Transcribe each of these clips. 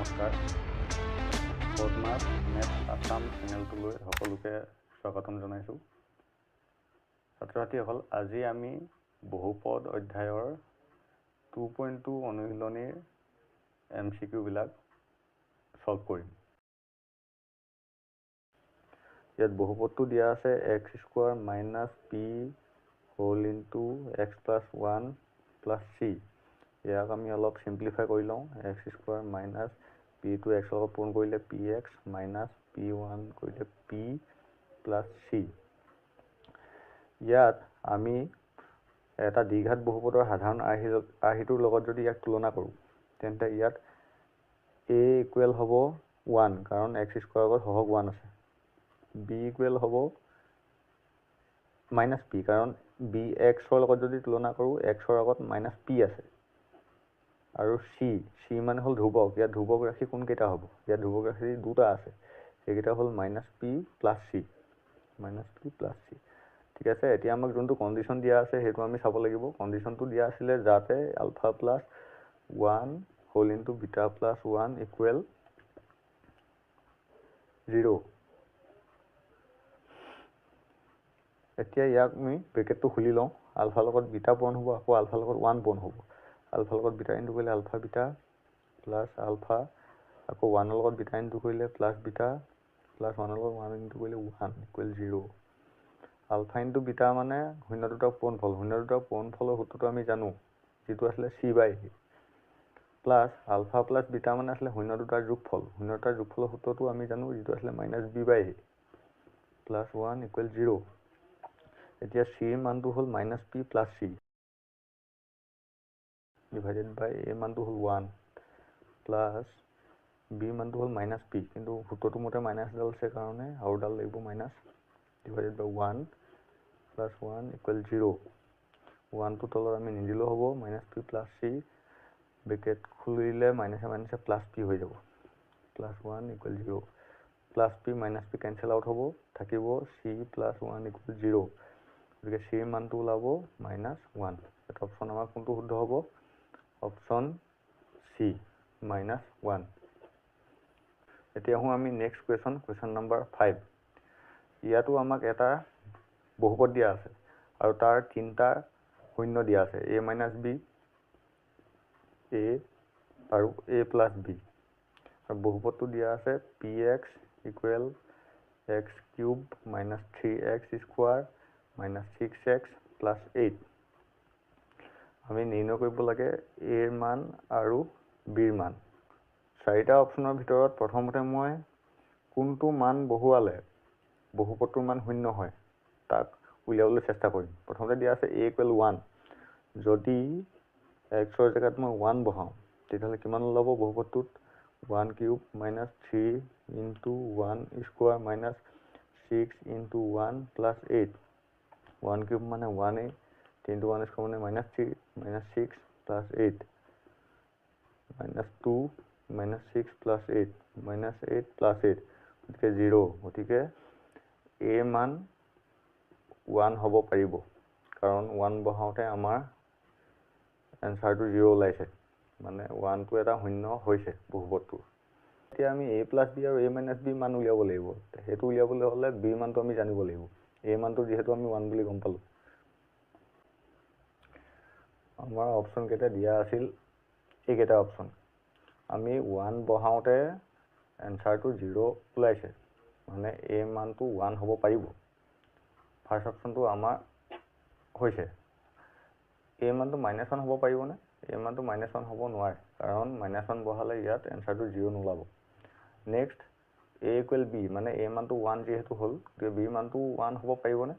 নমস্কাৰ পদ্মাছ মেথছ আছাম চেনেলটোলৈ সকলোকে স্বাগতম জনাইছোঁ। ছাত্ৰ ছাত্ৰীসকল, আজি আমি বহুপদ অধ্যায়ৰ 2.2 অনুশীলনীৰ MCQ বিলাক সলভ কৰিম। ইয়াত বহুপদটো দিয়া আছে x square minus p whole into x plus 1 plus c। ইয়াক আমি অলপ সিম্পলিফাই কৰি লওঁ। x স্কোয়াৰ মাইনাছ p টো x লগত পূৰণ কৰিলে px মাইনাছ p1 কৰিলে p প্লাছ c। ইয়াত আমি এটা দ্বিঘাত বহুপদৰ সাধাৰণ আৰ্হিটোৰ লগত যদি ইয়াক তুলনা কৰোঁ, তেন্তে ইয়াত a ইকুৱেল হ'ব 1 কাৰণ x স্কোয়াৰ লগত সহগ 1 আছে। b ইকুৱেল হ'ব মাইনাছ p কাৰণ bx ৰ লগত যদি তুলনা কৰোঁ x ৰ আগত মাইনাছ p আছে। আৰু c মানে হ'ল ধ্ৰুৱক। ইয়াত ধ্ৰুৱক ৰাশি কোনকেইটা হ'ব? ইয়াত ধ্ৰুৱক ৰাশি দুটা আছে, সেইকেইটা হ'ল মাইনাছ p প্লাছ c। ঠিক আছে, এতিয়া আমাক যোনটো কণ্ডিশ্যন দিয়া আছে সেইটো আমি চাব লাগিব। কণ্ডিশ্যনটো দিয়া আছিলে যাতে alpha plus 1 whole into beta plus 1 equal 0। এতিয়া ইয়াক আমি ব্ৰেকেটটো খুলি লওঁ। আলফাৰ লগত বিটা পূৰণ হ'ব, আকৌ আলফাৰ লগত 1 পূৰণ হ'ব। আলফাৰ লগত বিটা ইনটু কৰিলে আলফা বিটা প্লাছ আলফা, আকৌ 1 ৰ লগত বিটা ইনটু কৰিলে প্লাছ বিটা প্লাছ 1 ৰ লগত 1 ইনটু কৰিলে 1 ইকুৱেল 0। আলফা ইনটু বিটা মানে শূন্য দুটাৰ পূৰণফল। শূন্য দুটাৰ পূৰণফলৰ সূত্ৰটো আমি জানো, যিটো আছিলে c/a plus alpha plus beta মানে আছিলে শূন্য দুটাৰ যোগফল। শূন্য দুটাৰ যোগফলৰ সূত্ৰটো আমি জানো, যিটো আছিলে মাইনাছ b/a প্লাছ 1 ইকুৱেল 0। এতিয়া c ৰ মানটো হ'ল minus p plus c divided by a মানটো হ'ল 1 প্লাছ b মানটো হ'ল মাইনাছ p, কিন্তু সূত্ৰটো মতে মাইনাছডাল আছে কাৰণে আৰু ডাল লাগিব minus divided by 1 plus 1 equal 0। 1টো তলত আমি নিদিলেও হ'ব, minus p plus c bracket খুলিলে মাইনাছে মাইনাছে প্লাছ p হৈ যাব। Plus 1 equal 0। Plus p minus p cancel out হ'ব, থাকিব c প্লাছ 1 ইকুৱেল 0। গতিকে c ৰ মানটো ওলাব মাইনাছ 1। এটা অপশ্যন আমাৰ কোনটো শুদ্ধ হ'ব? Option c minus 1। এতিয়া আহোঁ আমি নেক্সট কুৱেশ্যন নম্বৰ 5। ইয়াতো আমাক এটা বহুপদ দিয়া আছে আৰু তাৰ তিনিটা শূন্য দিয়া আছে, a মাইনাছ b, a আৰু a প্লাছ b। আৰু বহুপদটো দিয়া আছে px equal x cube minus 3x square minus 6x plus 8। আমি নিৰ্ণয় কৰিব লাগে a ৰ মান আৰু b ৰ মান। চাৰিটা অপশ্যনৰ ভিতৰত প্ৰথমতে মই কোনটো মান বহুৱালে বহুপদটোৰ মান শূন্য হয় তাক উলিয়াবলৈ চেষ্টা কৰিম। প্ৰথমতে দিয়া আছে a ইকুৱেল 1। যদি x ৰ জেগাত মই 1 বহাওঁ, তেতিয়াহ'লে কিমান ওলাব বহুপদটোত? 1 cube minus 3 into 1 square minus 6 into 1 plus 8। 1 cube মানে 1a, 3 ইনটু 1 স্কোৱাৰ মানে minus 3 minus 6 plus 8 minus 2 minus 6 plus 8 minus 8 plus 8, গতিকে 0। গতিকে a মান 1 হ'ব পাৰিব, কাৰণ 1 বহাওঁতে আমাৰ এনচাৰটো 0 ওলাইছে, মানে 1টো এটা শূন্য হৈছে বহুপদটোৰ। এতিয়া আমি a প্লাছ b আৰু a মাইনাছ b মান উলিয়াব লাগিব। সেইটো উলিয়াবলৈ হ'লে b মানটো আমি জানিব লাগিব। a মানটো যিহেতু আমি 1 বুলি গম পালোঁ। আমাৰ অপশ্যন কেইটা দিয়া আছিল এইকেইটা অপশ্যন। আমি 1 বহাওঁতে এনচাৰটো 0 ওলাইছে, মানে a মানটো 1 হ'ব পাৰিব। ফাৰ্ষ্ট অপশ্যনটো আমাৰ হৈছে। a মানটো মাইনাছ 1 হ'ব পাৰিবনে? a মানটো মাইনাছ 1 হ'ব নোৱাৰে, কাৰণ মাইনাছ 1 বহালে ইয়াত এনচাৰটো 0 নোলাব। নেক্সট a ইকুৱেল b, মানে a মানটো 1 যিহেতু হ'ল, গতিকে b মানটো 1 হ'ব পাৰিবনে?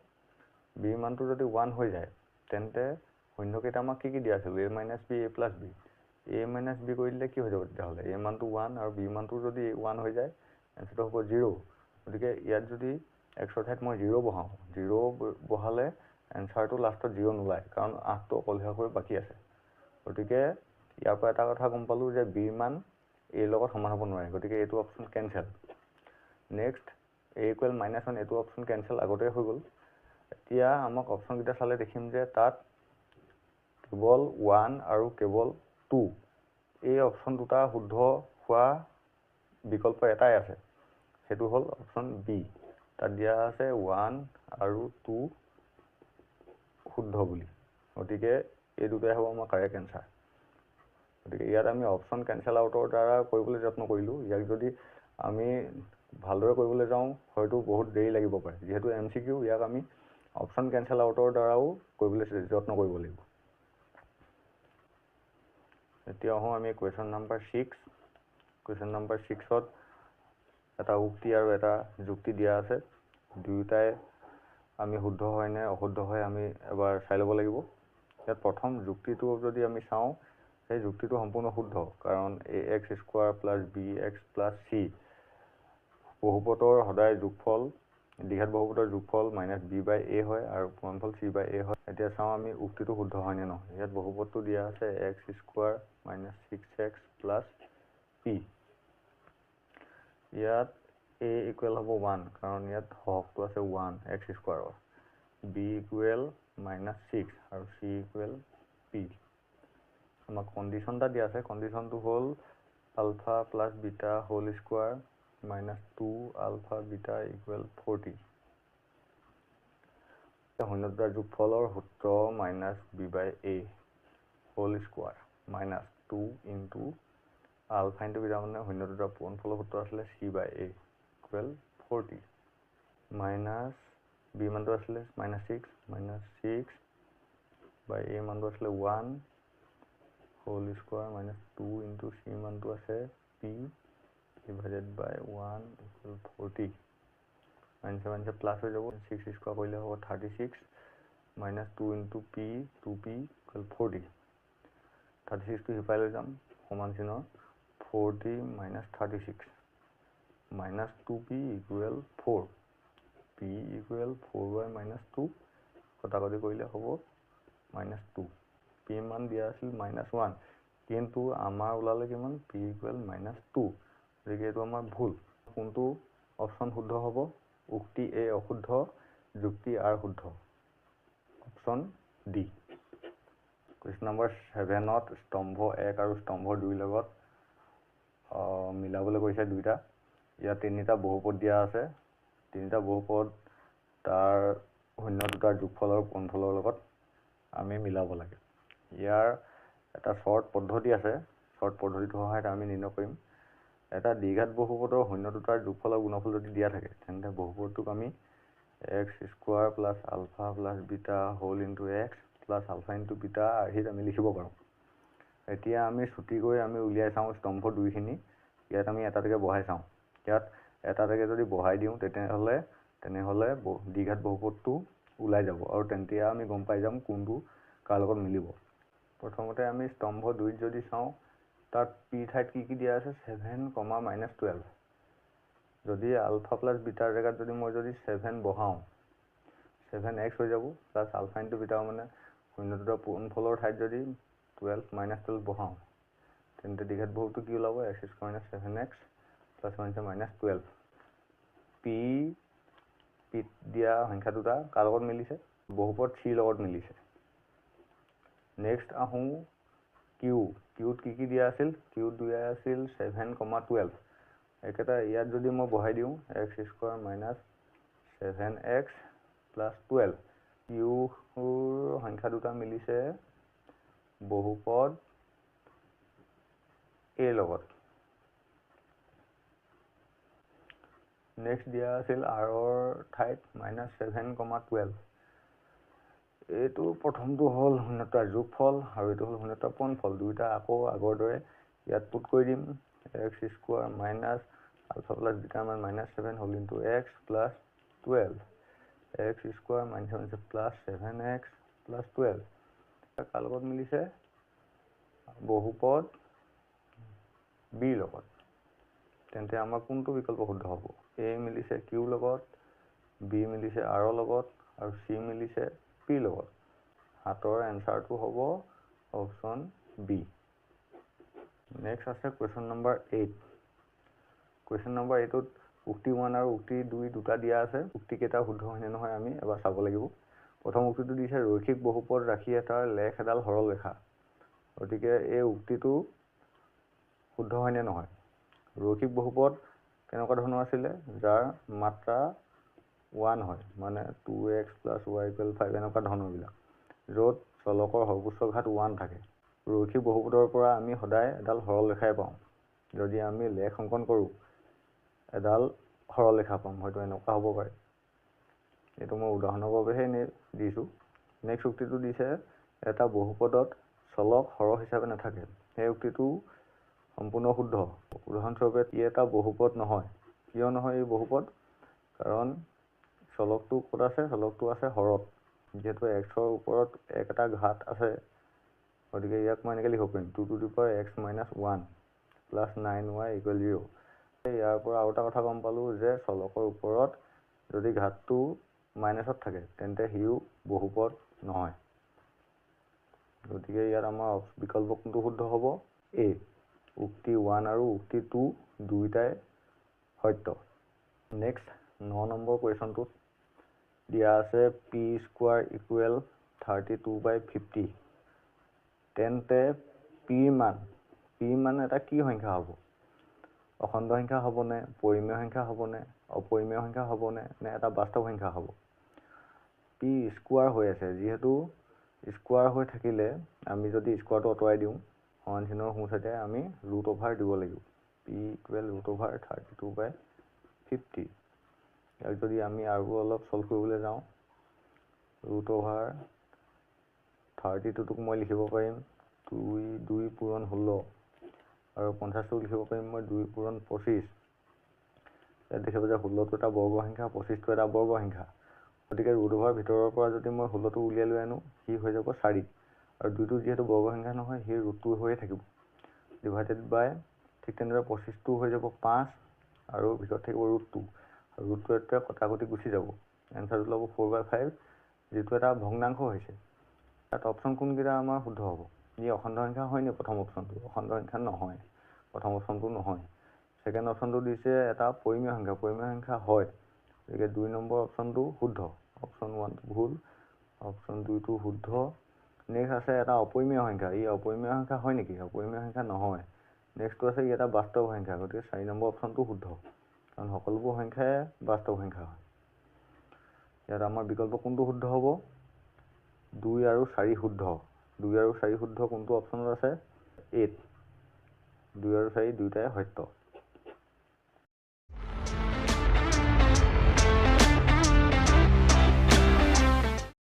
b মানটো যদি 1 হৈ যায়, তেন্তে শূন্যকেইটা আমাক কি দিয়া আছিল? a minus b, a plus b। a minus b কৰি দিলে কি হৈ যাব তেতিয়াহ'লে? a মানটো 1 আৰু b মানটো যদি 1 হৈ যায়, এনচাৰটো হ'ব 0। গতিকে ইয়াত যদি x ৰ ঠাইত মই 0 বহাওঁ, 0 বহালে এনচাৰটো লাষ্টত 0 নোলায়, কাৰণ 8টো অকলশৰীয়াকৈ বাকী আছে। গতিকে ইয়াৰ পৰা এটা কথা গম পালোঁ যে b মান a লগত সমান হ'ব নোৱাৰে, গতিকে এইটো option cancel. Next a equal minus 1, এইটো অপশ্যন কেঞ্চেল আগতে হৈ গ'ল। এতিয়া আমাক অপশ্যনকেইটা চালে দেখিম যে তাত কেৱল 1 আৰু কেৱল 2, এই অপশ্যন দুটা শুদ্ধ হোৱা বিকল্প এটাই আছে, সেইটো হ'ল অপশ্যন বি। তাত দিয়া আছে 1 আৰু 2 শুদ্ধ বুলি, গতিকে এই দুটাই হ'ব আমাৰ কাৰেক্ট এনচাৰ। গতিকে ইয়াত আমি অপশ্যন কেঞ্চেল আউটৰ দ্বাৰা কৰিবলৈ যত্ন কৰিলোঁ। ইয়াক যদি আমি ভালদৰে কৰিবলৈ যাওঁ হয়তো বহুত দেৰি লাগিব পাৰে, যিহেতু MCQ, ইয়াক আমি অপশ্যন কেঞ্চেল আউটৰ দ্বাৰাও কৰিবলৈ যত্ন কৰিব লাগিব। এতিয়া আহোঁ আমি কুৱেশ্যন নম্বৰ 6। কুৱেশ্যন নম্বৰ 6ত এটা উক্তি আৰু এটা যুক্তি দিয়া আছে, দুয়োটাই আমি শুদ্ধ হয় নে অশুদ্ধ হয় আমি এবাৰ চাই ল'ব লাগিব। ইয়াত প্ৰথম যুক্তিটো যদি আমি চাওঁ, সেই যুক্তিটো সম্পূৰ্ণ শুদ্ধ, কাৰণ ax square plus bx plus c বহুপদৰ সদায় যোগফল, দ্বিঘাত বহুপদৰ যোগফল মাইনাছ b বাই a হয় আৰু পূৰণফল c বাই a হয়। এতিয়া চাওঁ আমি উক্তিটো শুদ্ধ হয়নে নহয়। ইয়াত বহুপদটো দিয়া আছে x square minus 6x plus p। ইয়াত a ইকুৱেল হ'ব 1, কাৰণ ইয়াত হৰকটো আছে 1 x স্কোৱাৰৰ, b ইকুৱেল মাইনাছ 6 আৰু c ইকুৱেল p। আমাক কণ্ডিশ্যন এটা দিয়া আছে, কণ্ডিশ্যনটো হ'ল alpha plus beta whole square minus 2 alpha beta equal 40। শূন্য দুটাৰ যোগফলৰ সূত্ৰ minus b by a whole square minus 2 into alpha into beta মানে শূন্য দুটাৰ পূৰণফলৰ সূত্ৰ আছিলে C by a equal 40, minus b মানটো আছিলে মাইনাছ 6 বাই এ মানটো আছিলে 1 whole square minus 2 into c মানটো আছে p divided by 1 equal 40। Minus minus plus হৈ যাব, 6 স্কোৱাৰ কৰিলে হ'ব 36 minus 2 into p 2p equal 40। 36টো সিপাই লৈ যাম, সমান চিনৰ 40 minus 36 minus 2p equal 4, p equal 4 by minus 2 কটাকটি কৰিলে হ'ব মাইনাছ 2। p মান দিয়া আছিল মাইনাছ 1, কিন্তু আমাৰ ওলালে কিমান p ইকুৱেল মাইনাছ 2, গতিকে এইটো আমাৰ ভুল। কোনটো অপশ্যন শুদ্ধ হ'ব? উক্তি এ অশুদ্ধ, যুক্তি আৰ শুদ্ধ, অপশ্যন ডি। কুৱেশ্যন নম্বৰ 7ত স্তম্ভ 1 আৰু স্তম্ভ 2 লগত মিলাবলৈ কৈছে দুইটা। ইয়াত তিনিটা বহুপদ দিয়া আছে, তিনিটা বহুপদ তাৰ শূন্য দুটাৰ যোগফলৰ পূৰণফলৰ লগত আমি মিলাব লাগে। ইয়াৰ এটা শ্বৰ্ট পদ্ধতি আছে, শ্বৰ্ট পদ্ধতিটোৰ সহায়ত আমি নিৰ্ণয় কৰিম। এটা দ্বিঘাত বহুপদৰ শূন্য দুটাৰ যোগফলৰ গুণফল যদি দিয়া থাকে, তেন্তে বহুপদটোক আমি x square plus alpha plus beta whole into x plus alpha into beta আৰ্হিত আমি লিখিব পাৰোঁ। এতিয়া আমি ছুটিকৈ আমি উলিয়াই চাওঁ স্তম্ভ দুইখিনি, ইয়াত আমি এটা এটাকৈ বহাই চাওঁ। ইয়াত এটা এটাকৈ যদি বহাই দিওঁ তেনেহ'লে দ্বিঘাত বহুপদটো ওলাই যাব, আৰু তেতিয়া আমি গম পাই যাম কোনটো কাৰ লগত মিলিব। প্ৰথমতে আমি স্তম্ভ 2ত যদি চাওঁ, তাত পি ঠাইত কি দিয়া আছে 7, মাইনাছ 12। যদি আলফা প্লাছ বিটাৰ জেগাত যদি মই 7 বহাওঁ, 7x হৈ যাব, প্লাছ আলফা ইনটু বিটা মানে শূন্য দুটাৰ পূৰণফলৰ ঠাইত যদি 12 মাইনাছ 12 বহাওঁ, তেন্তে দ্বিঘাত বহুপদটো কি ওলাব x square minus 7x plus minus 12। পিত দিয়া সংখ্যা দুটা কাৰ লগত মিলিছে? বহুপদ চিৰ লগত মিলিছে। নেক্সট আহোঁ কিউত কি দিয়া আছিল? কিউত দিয়া আছিল 7, 12। একেটা ইয়াত যদি মই বহাই দিওঁ x square minus 7x plus 12, কিউৰ সংখ্যা দুটা মিলিছে বহুপদ এ লগত। নেক্সট দিয়া আছিল আৰৰ ঠাইত মাইনাছ 7, 12। এইটো প্ৰথমটো হ'ল শূন্যতাৰ যোগফল আৰু এইটো হ'ল শূন্যতাৰ পূৰণফল, দুয়োটা আকৌ আগৰ দৰে ইয়াত পুট কৰি দিম। x square minus alpha plus beta মান minus 7 whole into x plus 12, x square minus plus 7x plus 12 কাৰ লগত মিলিছে? বহুপদ বিৰ লগত। তেন্তে আমাৰ কোনটো বিকল্প শুদ্ধ হ'ব? এ মিলিছে কিউৰ লগত, বি মিলিছে আৰৰ লগত আৰু চি মিলিছে পিৰ লগত। হাতৰ এনচাৰটো হ'ব অপশ্যন বি। নেক্সট আছে কুৱেশ্যন নম্বৰ 8। কুৱেশ্যন নম্বৰ 8ত উক্তি 1 আৰু উক্তি 2 দুটা দিয়া আছে। উক্তি কেইটা শুদ্ধ হয়নে নহয় আমি এবাৰ চাব লাগিব। প্ৰথম উক্তিটো দিছে ৰৈখিক বহুপদ ৰাশি এটাৰ লেখ এডাল সৰল ৰেখা। গতিকে এই উক্তিটো শুদ্ধ হয়নে নহয়? ৰৈখিক বহুপদ কেনেকুৱা ধৰণৰ আছিলে, যাৰ মাত্ৰা 1 হয়, মানে 2x + y = 5 এনেকুৱা ধৰণৰবিলাক, য'ত চলকৰ সৰ্বোচ্চ ঘাত 1 থাকে। ৰৈখিক বহুপদৰ পৰা আমি সদায় এডাল সৰলৰেখাই পাওঁ। যদি আমি লেখ অংকন কৰোঁ, এডাল সৰলৰেখা পাম, হয়তো এনেকুৱা হ'ব পাৰে। এইটো মই উদাহৰণৰ বাবেহে দিছোঁ। নেক্সট উক্তিটো দিছে, এটা বহুপদত চলক সৰহ হিচাপে নাথাকে। সেই উক্তিটো সম্পূৰ্ণ শুদ্ধ। উদাহৰণস্বৰূপে ই এটা বহুপদ নহয়। কিয় নহয় এই বহুপদ? কাৰণ চলকটো ক'ত আছে? চলকটো আছে হৰত। যিহেতু xৰ ওপৰত এটা ঘাত আছে, গতিকে ইয়াক মই এনেকৈ লিখিব পাৰিম 2x - 1 + 9y = 0। ইয়াৰ পৰা আৰু এটা কথা গম পালোঁ যে চলকৰ ওপৰত যদি ঘাতটো মাইনাছত থাকে, তেন্তে সিও বহুপদ নহয়। গতিকে ইয়াত আমাৰ বিকল্প কোনটো শুদ্ধ হ'ব? এ। উক্তি 1 আৰু উক্তি 2 দুয়োটাই সত্য। নেক্সট 9 নম্বৰ কুৱেশ্যনটোত দিয়া আছে p² = 32/50। তেন্তে p মান এটা কি সংখ্যা হ'ব? অখণ্ড সংখ্যা হ'বনে, পৰিমেয় সংখ্যা হ'বনে, অপৰিমেয় সংখ্যা হ'বনে, নে এটা বাস্তৱ সংখ্যা হ'ব? p স্কোৱাৰ হৈ আছে, যিহেতু স্কোৱাৰ হৈ থাকিলে আমি যদি স্কোৱাৰটো আঁতৰাই দিওঁ, সমান চিহ্নৰ সোঁ চাইডে আমি √over দিব লাগিব। p = √32/50। ইয়াক যদি আমি আৰু অলপ সলভ কৰিবলৈ যাওঁ, √32টোক মই লিখিব পাৰিম 2 পূৰণ 16, আৰু 50টোক লিখিব পাৰিম মই 2 পূৰণ 25। ইয়াত দেখিব যে 16টো এটা বৰ্গ সংখ্যা, 25টো এটা বৰ্গ সংখ্যা। গতিকে √over ভিতৰৰ পৰা যদি মই 16টো উলিয়াই লৈ আনো, সি হৈ যাব 4, আৰু 2টো যিহেতু বৰ্গ সংখ্যা নহয়, সি √2 হৈয়ে থাকিব। ডিভাইডেড বাই, ঠিক তেনেদৰে 25টো হৈ যাব 5, আৰু ভিতৰত থাকিব √2, আৰু √2টোৱে কটাকটি গুচি যাব। এনচাৰটো ল'ব 4/5, যিটো এটা ভগ্নাংশ হৈছে। তাত অপশ্যন কোনকেইটা আমাৰ শুদ্ধ হ'ব? ই অখণ্ড সংখ্যা হয় নি? প্ৰথম অপশ্যনটো অখণ্ড সংখ্যা নহয়, প্ৰথম অপশ্যনটো নহয়। ছেকেণ্ড অপশ্যনটো দিছে এটা পৰিমেয় সংখ্যা, পৰিমেয় সংখ্যা হয়। গতিকে 2 নম্বৰ অপশ্যনটো শুদ্ধ, অপশ্যন 1টো ভুল, অপশ্যন 2টো শুদ্ধ। নেক্সট আছে এটা অপৰিমেয় সংখ্যা, ই অপৰিমেয় সংখ্যা হয় নেকি? অপৰিমেয় সংখ্যা নহয়। নেক্সটটো আছে ই এটা বাস্তৱ সংখ্যা, গতিকে 4 নম্বৰ অপশ্যনটো শুদ্ধ, কাৰণ সকলোবোৰ সংখ্যাই বাস্তৱ সংখ্যা হয়। ইয়াত আমাৰ বিকল্প কোনটো শুদ্ধ হ'ব? 2 আৰু 4 শুদ্ধ। 2 আৰু 4 শুদ্ধ কোনটো অপশ্যনত আছে? 8। 2 আৰু 4 দুয়োটাই সত্য।